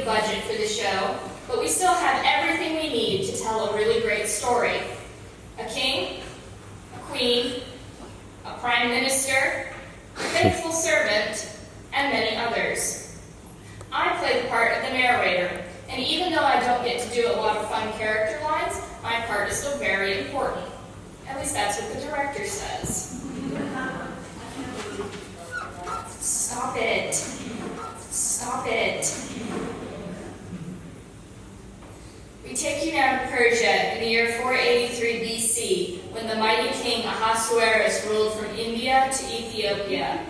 big budget for the show, but we still have everything we need to tell a really great story. A king, a queen, a prime minister, a faithful servant, and many others. I play the part of the narrator, and even though I don't get to do a lot of fun character lines, my part is still very important. At least that's what the director says. Stop it. Stop it. We take you now to Persia in the year 483 BC, when the mighty king Ahasuerus ruled from India to Ethiopia.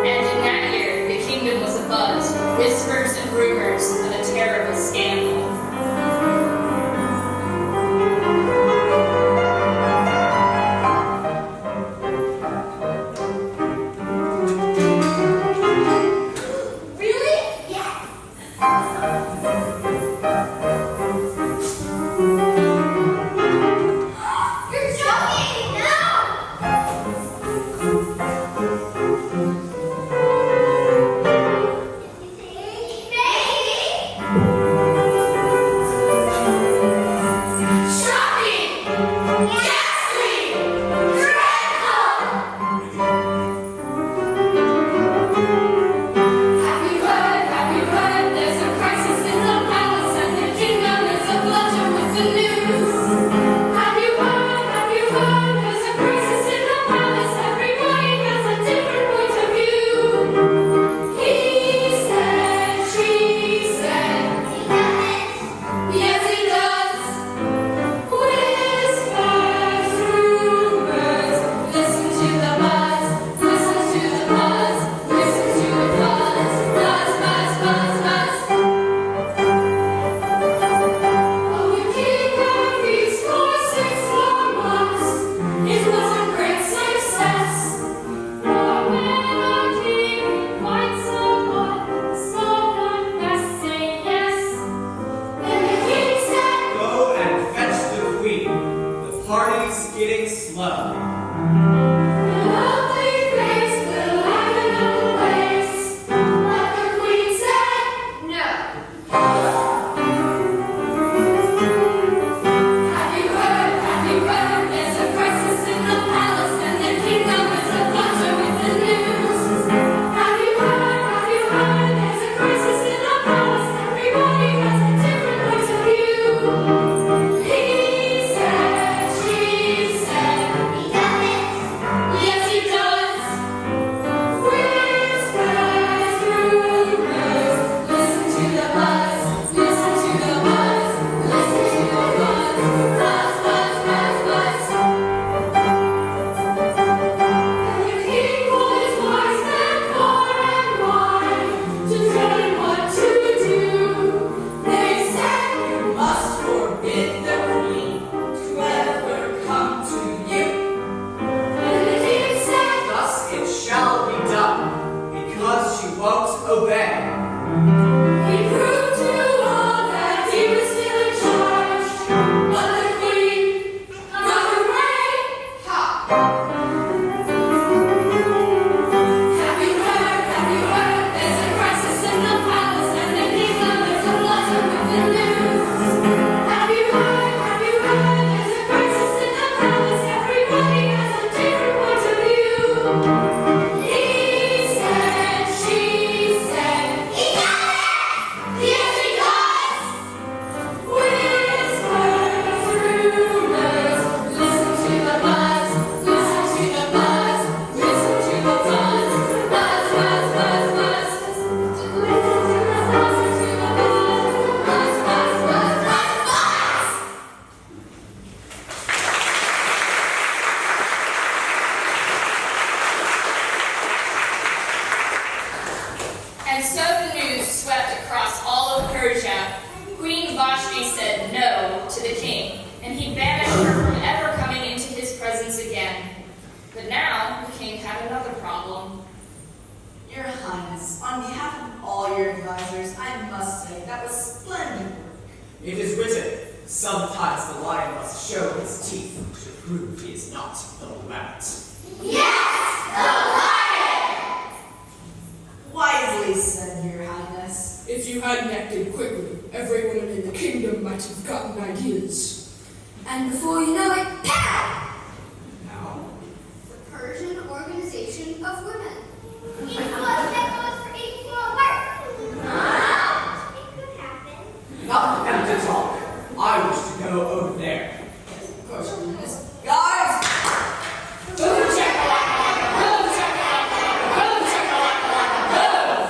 And in that year, the kingdom was abuzz with whispers and rumors of a terrible scandal. Wisely said, Your Highness. If you hadn't acted quickly, every woman in the kingdom might have gotten ideas. And before you know it, pow! Now? The Persian Organization of Women. That goes for equal work. It could happen. Not for them to talk. I wish to go over there. Of course, Miss. Guys! Boom chakalaka, boom chakalaka, boom chakalaka, boom.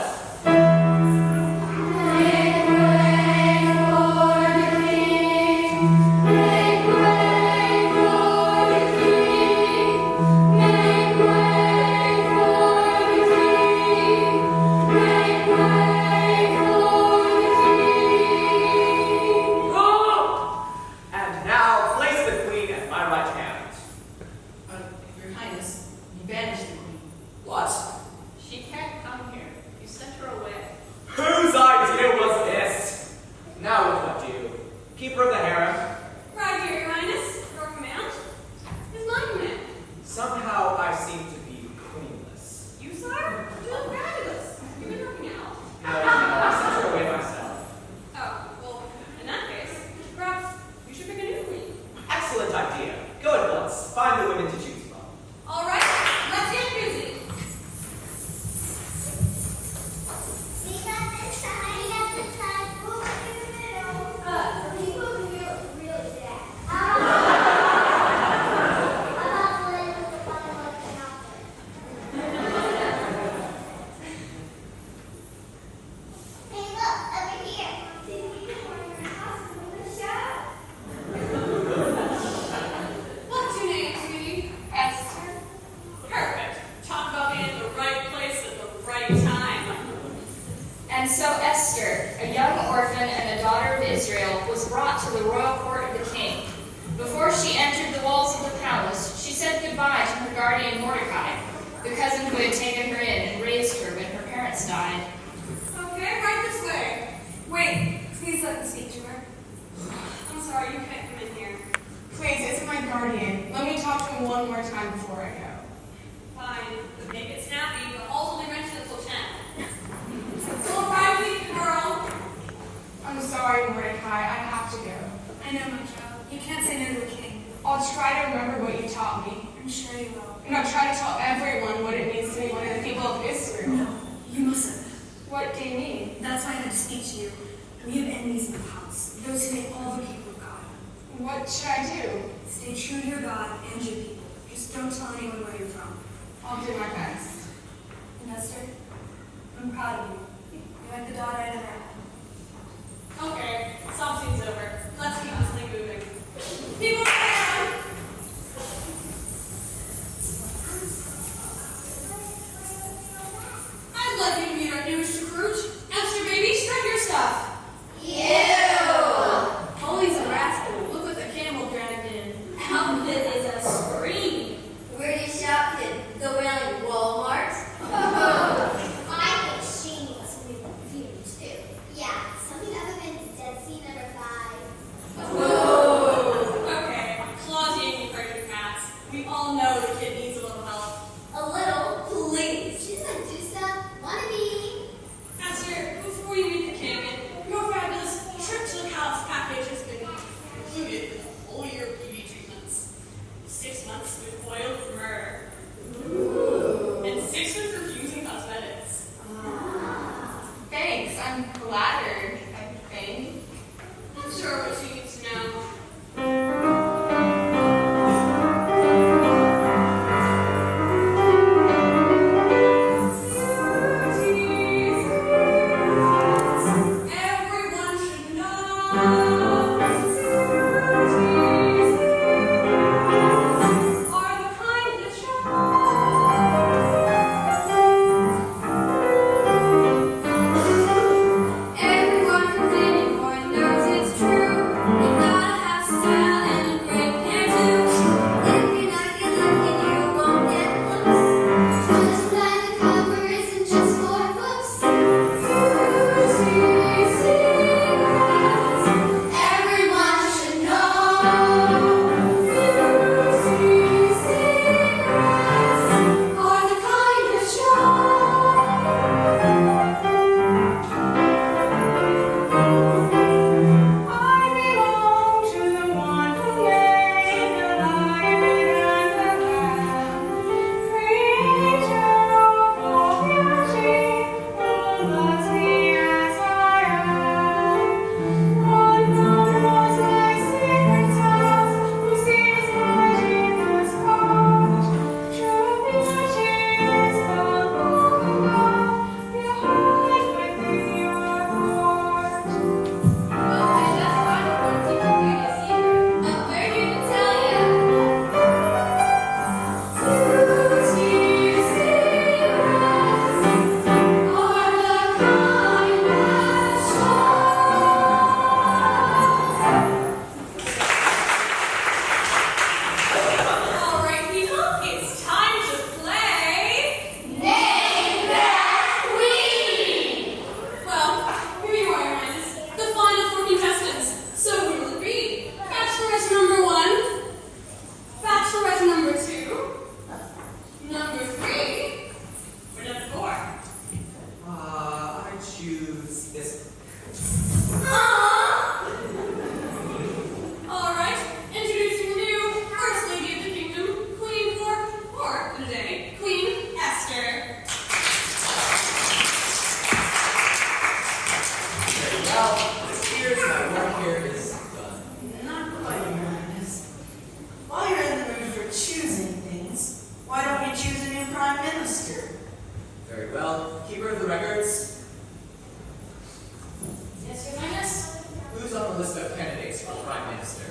Make way for the king. Make way for the king. Make way for the king. Make way for the king. Oh! And now place the queen at my right hand. Your Highness, you banished the queen. What? She can't come here. You sent her away. Whose idea was this? Now what do I do? Keeper of the harem? Right here, Your Highness. Your command is my command. Somehow I seem to be queenless. You, sire, you look fabulous. You've been working out. No, I sent her away myself. Oh, well, in that case, perhaps you should pick a new queen. Excellent idea. Go at once. Find the women to choose from. All right, let's get busy. We got this time. We got this time. Who's in the middle? The people who really bad. How about the lady with the funny looking outfit? Hey, look, over here. Did we get one of your costume in the show? What's your name, sweetie? Esther. Perfect. Talk about being at the right place at the right time. And so Esther, a young orphan and a daughter of Israel, was brought to the royal court of the king. Before she entered the walls of the palace, she said goodbye to her guardian Mordecai, the cousin who had taken her in and raised her when her parents died. Okay, right this way. Wait, please let me speak to her. I'm sorry, you can't come in here. Please, it's my guardian. Let me talk to him one more time before I go. Fine, make it snappy, but also be rented until 10. So arrive, girl. I'm sorry, Mordecai. I have to go. I know, my child. You can't say no to a king. I'll try to remember what you taught me. I'm sure you will. And I'll try to tell everyone what it means to be one of the people of Israel. No, you mustn't. What do you mean? That's why I had to speak to you. We have enemies in the palace, those who hate all the people of God. What should I do? Stay true to your God and your people. Just don't tell anyone where you're from. I'll do my best. And Esther, I'm proud of you. You're like the daughter I never had. Okay, some scene's over. Let's keep this thing moving. People around! I'd like you to meet our newest recruit. Esther, baby, strut your stuff. Holy's a rascal. Look what the camel dragged in. Outfit is a scream. Where do you shop, kid? Go around Walmart? I think she needs some new perfume too. Yeah, something other than Dead Sea number 5. Whoa! Okay, clausing you pregnant cats. We all know the kid needs a little help. A little, please. She doesn't do stuff. Wanna be? Esther, before you meet the king, your fabulous trip to the palace package has been included with a whole year of beauty treatments, 6 months with oil for myrrh, and 6 months for using cosmetics. Thanks. I'm flattered, I think. I'm sure what she needs to know. Everyone should know. Are the kind that show. Who's this? All right, introducing the new First Lady of the Kingdom, Queen for the day, Queen Esther. Very well. It appears my work here is done. Not quite, Your Highness. While you're in the mood for choosing things, why don't you choose a new Prime Minister? Very well. Keeper of the records, Yes, Your Highness? who's on the list of candidates for Prime Minister?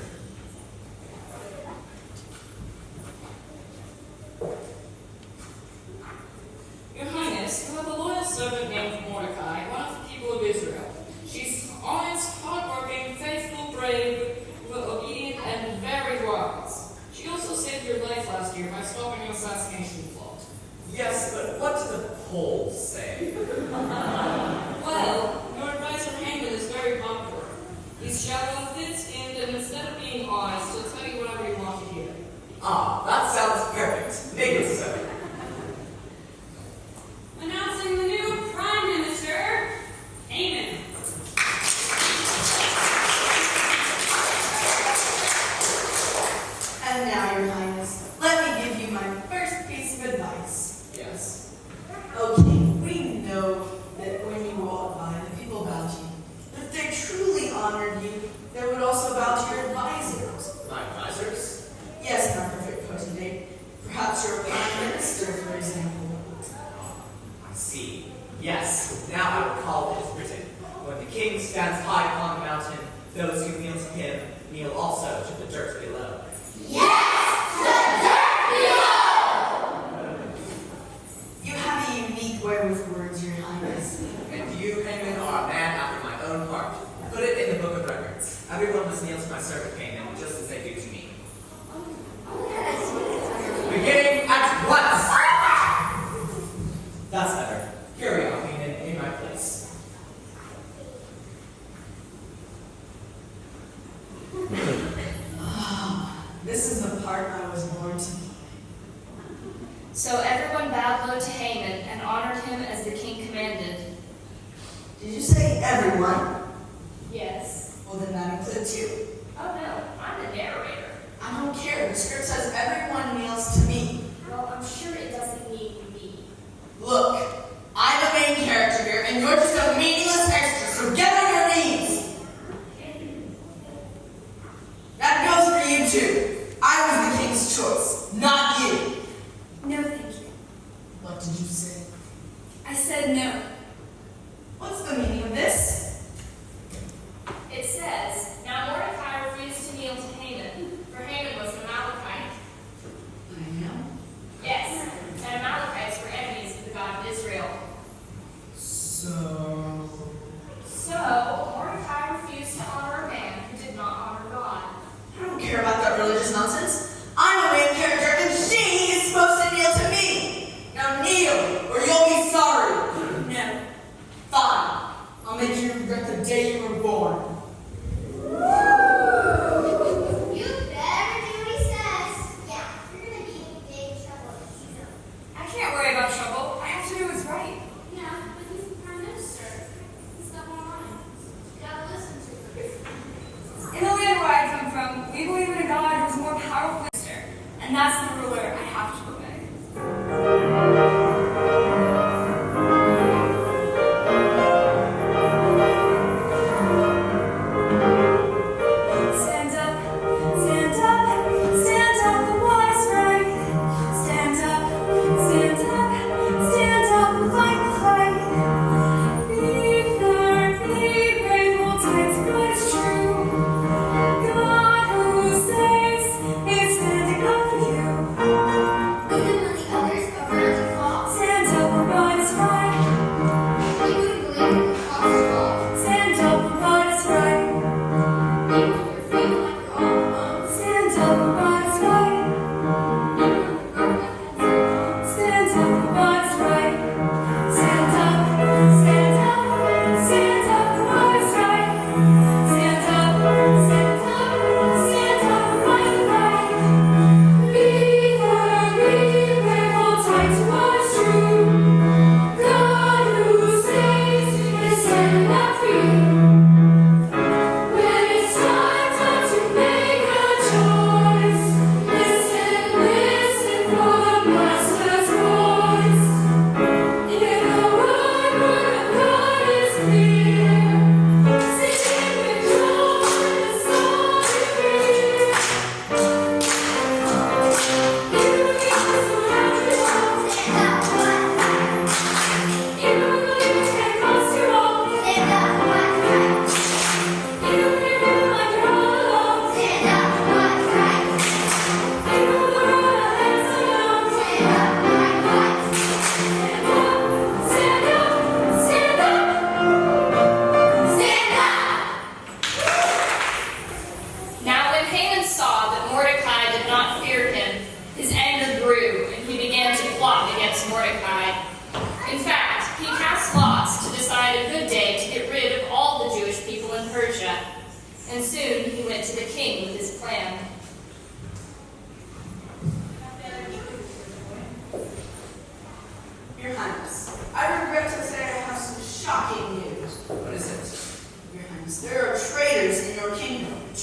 Your Highness, you have a loyal servant named Mordecai, one of the people of Israel. She's honest, hardworking, faithful, brave, obedient, and very wise. She also saved your life last year by stopping an assassination plot. Yes, but what do the polls say? Well, your advisor Haman is very popular. He's shallow, thin-skinned, and instead of being honest, he'll tell you whatever you want to hear. Ah, that sounds perfect. Make it so. Announcing the new Prime Minister, Haman. And now, Your Highness, let me give you my first piece of advice. Yes. Okay, we know that when you walk by, the people bow to you. But if they truly honored you, they would also bow to your advisors. My advisors? Yes, my perfect potentate. Perhaps your Prime Minister, for example. I see. Yes, now I recall what is written. When the king stands high upon the mountain, those who kneel to him kneel also to the dirt below. You have a unique way with words, Your Highness. And you, Haman, are a man after my own heart. Put it in the book of records. Everyone must kneel to my servant Haman, just as they do to me. Beginning at once! That's better. Carry on, Haman, in my place. This is the part I was born to be. So everyone bowed low to Haman and honored him as the king commanded. Did you say everyone? Yes. Well, then that includes you. Oh no, I'm the narrator. I don't care. The script says everyone kneels to me. Well, I'm sure it doesn't need me. Look, I'm the main character here, and you're just a meaningless extra, so get on your knees! That goes for you too. I was the king's choice, not you. No, thank you. What did you say? I said no. What's the meaning of this? It says, now Mordecai refused to kneel to Haman, for Haman was an Amalekite. I know. Yes, and Amalekites were enemies of the God of Israel. So Mordecai refused to honor a man who did not honor God. I don't care about that religious nonsense. I'm a main character, and she is supposed to kneel to me. Now kneel, or you'll be sorry. No. Fine. I'll make you regret the day you were born. You better do what he says. Yeah, you're gonna be in big trouble if you don't. I can't worry about trouble. I have to do what's right. Yeah, but he's the prime minister. He's got more money. You gotta listen to him. In the land where I come from, we believe in a God who's more powerful than Esther, and that's the ruler I have to obey. Stand up, stand up, stand up and what is right. Stand up, stand up, stand up and fight the fight. Be firm, be brave, hold tight to what is true. God who saves is standing up for you.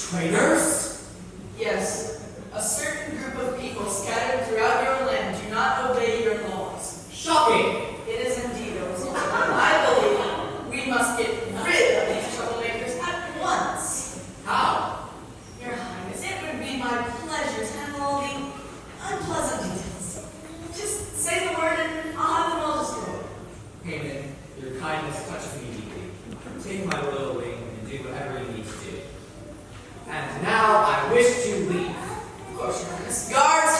Traitors? Yes, a certain group of people scattered throughout your land do not obey your laws. Shocking! It is indeed, O Sultan. I believe we must get rid of these troublemakers at once. How? Your Highness, it would be my pleasure to handle all the unpleasant details. Just say the word and I'll have them all destroyed. Haman, your kindness touches me deeply. Take my royal wing and do whatever you need to do. And now I wish to leave. Of course, Your Highness. Guards!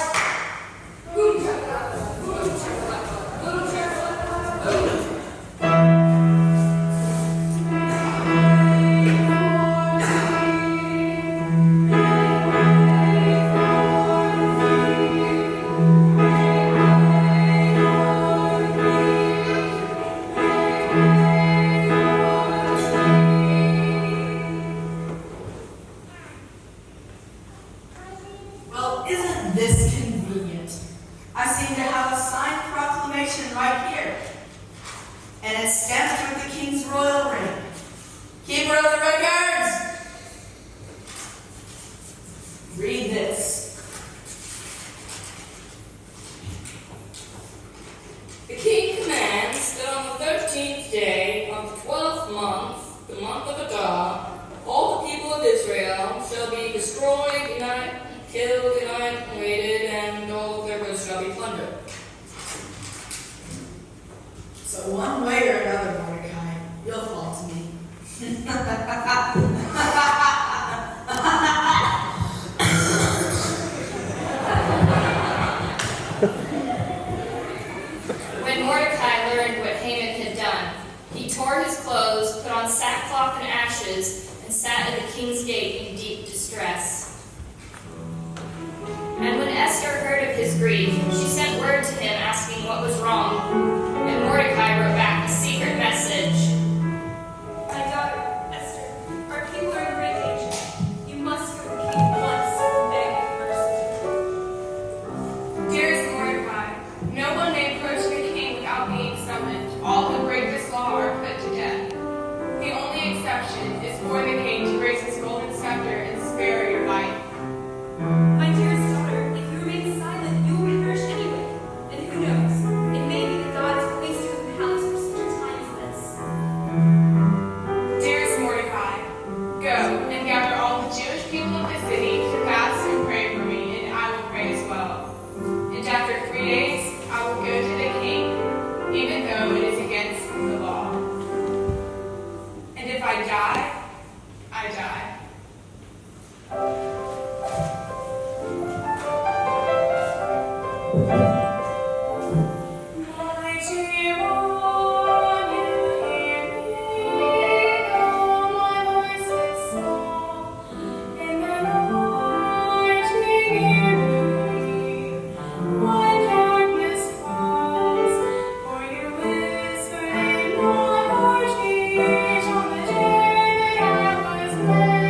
Well, isn't this convenient? I seem to have a signed proclamation right here. And it's stamped with the king's royal ring. Keeper of the records! Read this. The king commands that on the 13th day of the 12th month, the month of Adar, all the people of Israel shall be destroyed, united, killed, annihilated, and all of their goods shall be plundered. So one way or another, Mordecai, you'll fall to me. When Mordecai learned what Haman had done, he tore his clothes, put on sackcloth and ashes, and sat at the king's gate in deep distress. And when Esther heard of his grief, she sent word to him asking what was wrong. And Mordecai wrote back a secret message. My daughter, Esther, our people are in great danger. You must go to the king at once and beg for mercy. Dearest Mordecai, no one may approach the king without being summoned. All who break this law are put to death. The only exception is for the king to raise his golden scepter and spare your life. My dearest daughter, if you remain silent, you will perish anyway. And who knows? It may be that God has placed you in the palace for such a time as this. Dearest Mordecai, go and gather all the Jewish people of the city to fast and pray for me, and I will pray as well. And after 3 days, I will go to the king, even though it is against the law. And if I die, I die. Mighty one, you hear me, though my voice is small. In the night we hear when darkness falls. For you whispered in my heartbeat on the day that I was made.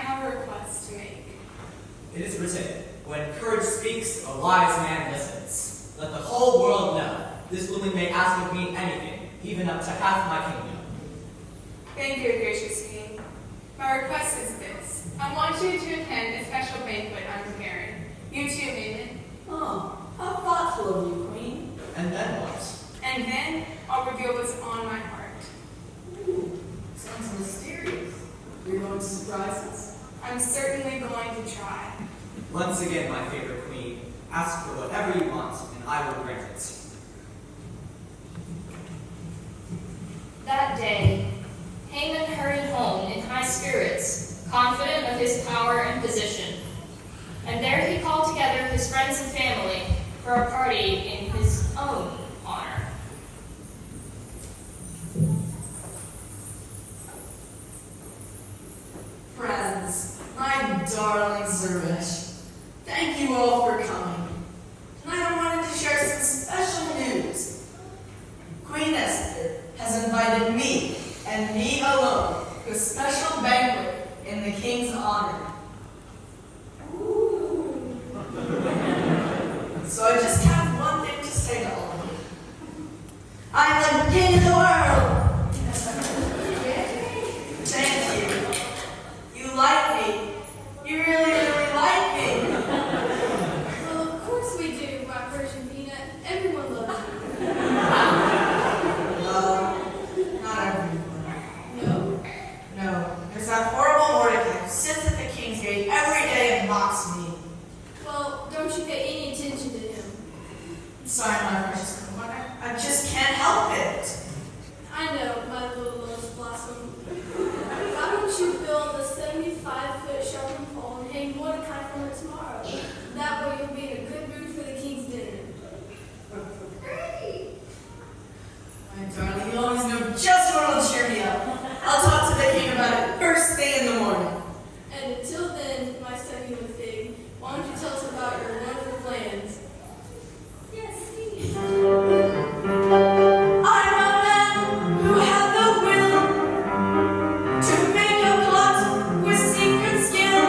have a request to make. It is written, when courage speaks, a wise man listens. Let the whole world know. This woman may ask of me anything, even up to half my kingdom. Thank you, gracious king. My request is this. I want you to attend a special banquet I'm preparing. You too, maiden. Oh, how thoughtful of you, Queen. And then what? And then I'll reveal what's on my heart. Ooh, sounds mysterious. You're going to surprise us? I'm certainly going to try. Once again, my favorite queen, ask for whatever you want, and I will grant it. That day, Haman hurried home in high spirits, confident of his power and position. And there he called together his friends and family for a party in his own honor. Friends, my darling Zeresh, thank you all for coming. Tonight I wanted to share some special news. Queen Esther has invited me, and me alone, to a special banquet in the king's honor. So I just have one thing to say to all of you. I'm the king of the world! Thank you. You like me. You really, really like me. Well, of course we do, my Persian peanut. Everyone loves you. Well, not everyone. No? No, there's that horrible Mordecai who sits at the king's gate every day and mocks me. Well, don't you pay any attention to him. I'm sorry, my precious queen. I just can't help it. I know, my little rose blossom. Why don't you build a 75-foot sharpened pole and hang Mordecai from it tomorrow? That way you'll be in a good mood for the king's dinner. Great! My darling, you always know just what will cheer me up. I'll talk to the king about it first thing in the morning. And until then, my succulent fig, why don't you tell us about your wonderful plans? Yes, please. I'm a man who had the will to make a plot with secret skill.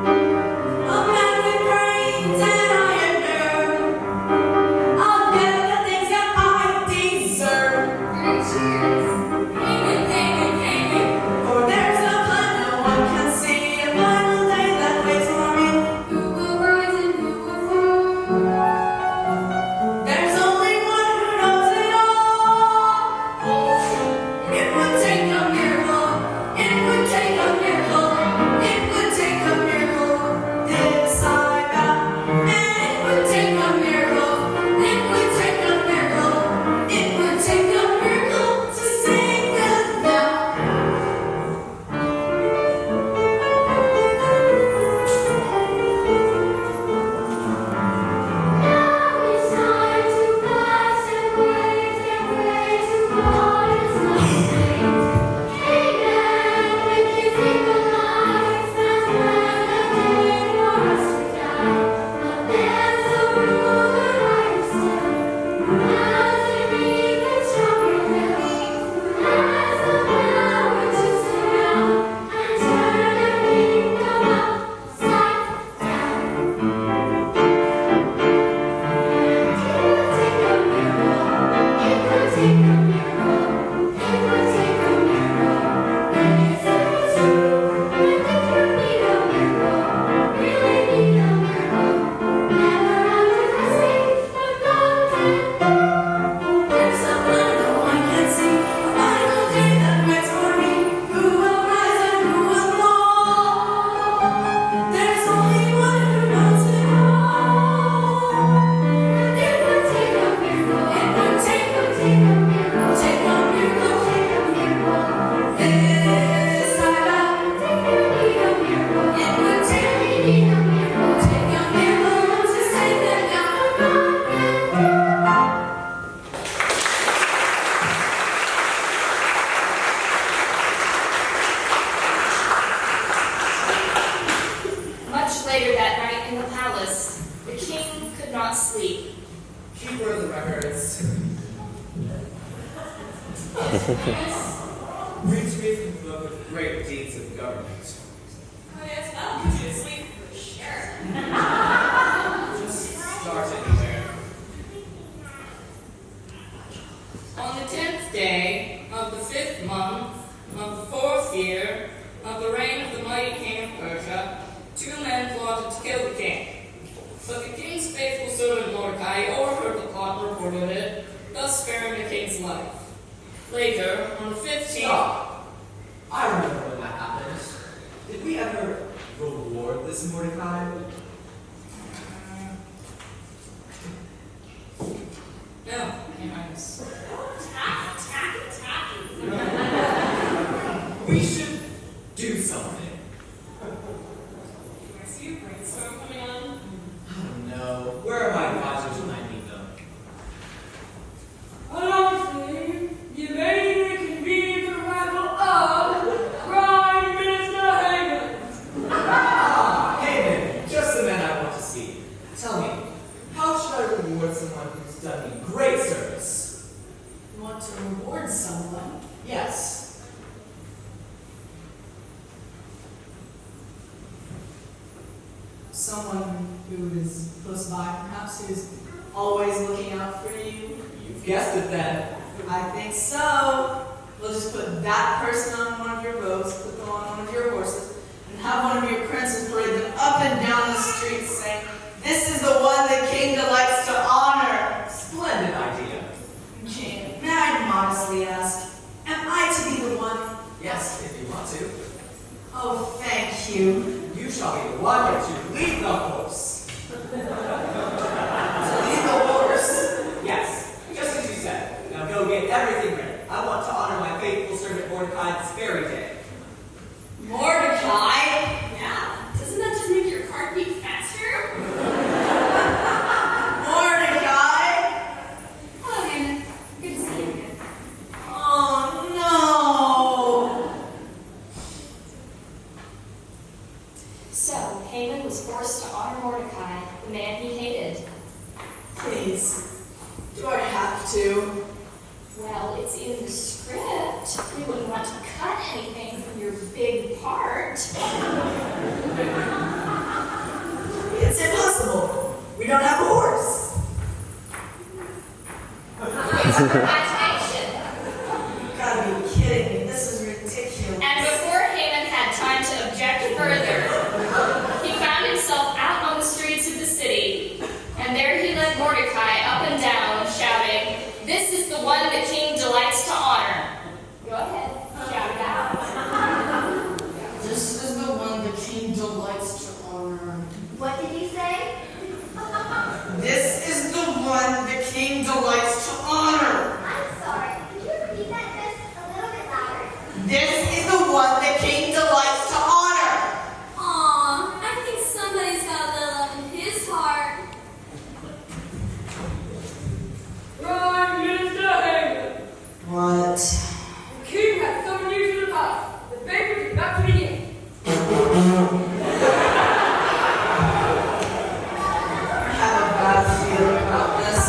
A man with brains and iron nerve. I'll get the things that I deserve. For there's a plan no one can see, a final day that waits for me. Who will rise and who will fall? There's only one who knows it all. It would take a miracle. It would take a miracle. It would take a miracle. This I vow. And it would take a miracle. It would take a miracle. It would take a miracle to save them now. Now it's time to fast and wait and pray to God and celebrate. Amen. When you think of life, that's when the day for us to die. But there's a ruler right instead, who has an even stronger will, who has the power to sit down and turn the kingdom upside down. There's a plan no one can see, a final day that waits for me. Who will rise and who will fall? There's only one who knows it all. It would take a miracle. It would take a miracle. Take a miracle. This I vow. It would take a miracle to save them now. Much later that night in the palace, the king could not sleep. Keeper of the records. Read to me from the book of great deeds of government. I Later, on the 15th. Stop. I remember when that happened. Did we ever reward this Mordecai? No, Your Highness. Tacky. We should do something. Do I see a brainstorm coming on? I don't know. Where are my advisors when I need them? Announcing the late and convenient arrival of Prime Minister Hagan. Ah, Haman, just the man I want to see. Tell me, how should I reward someone who's done me great service? You want to reward someone? Yes. Someone who is close by, perhaps, who's always looking out for you? You've guessed it then. I think so. We'll just put that person on one of your boats, put them on one of your horses, and have one of your princes parade them up and down the streets saying, "This is the one the king delights to honor." Splendid idea. King, may I modestly ask, am I to be the one? Yes, if you want to. Oh, thank you. You shall be the one to lead the horse. To lead the horse? Yes, just as you said. Now go get everything ready. I want to honor my faithful servant Mordecai this very day. Mordecai? Yeah. Doesn't that just make your heart beat faster? Mordecai? Hello, Haman. Good to see you again. Oh, no. So, Haman was forced to honor Mordecai, the man he hated. Please, do I have to? Well, it's in the script. We wouldn't want to cut anything from your big part. It's impossible. We don't have a horse. It's your imagination. You gotta be kidding me. This is ridiculous. And before Haman had time to object further, he found himself out on the streets of the city, and there he led Mordecai up and down, shouting, "This is the one the king delights to honor." Go ahead, shout it out. This is the one the king delights to honor. What did you say? This is the one the king delights to honor. I'm sorry. Could you repeat that just a little bit louder? This is the one the king delights to honor. Aw, I think somebody's got a little love in his heart. Prime Minister Hagan. What? The king has summoned you to the palace. The banquet is about to begin. I have a bad feeling about this.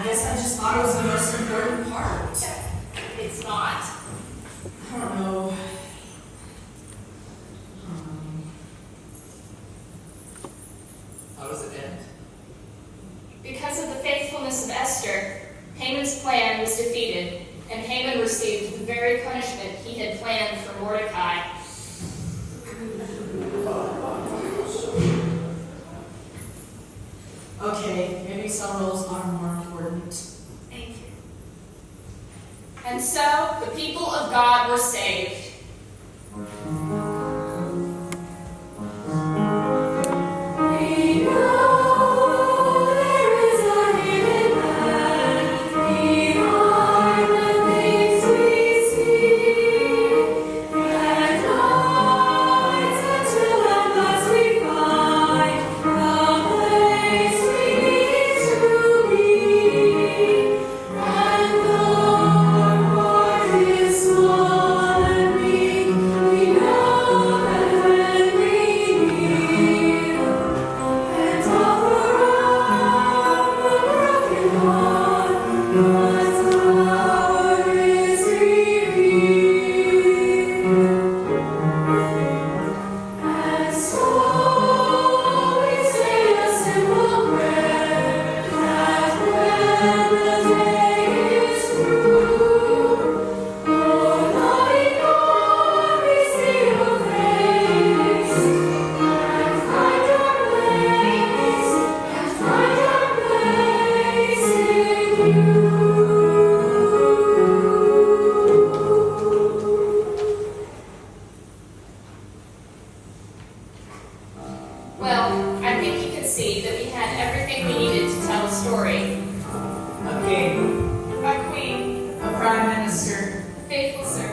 I guess I just thought it was the most important part. It's not. I don't know. How does it end? Because of the faithfulness of Esther, Haman's plan was defeated, and Haman received the very punishment he had planned for Mordecai. Okay, maybe some roles are more important. Thank you. And so the people of God were saved. We know there is a hidden land behind the things we see, that lights until at last we find the place we need to be. And though our heart is small and weak, we know that when we kneel and offer up a broken heart, God's power is revealed. And so we say a simple prayer that when the day is through, oh loving God, we see your face and find our place in you. Well, I think you can see that we had everything we needed to tell a story. A king. A queen, A prime minister. Faithful servant.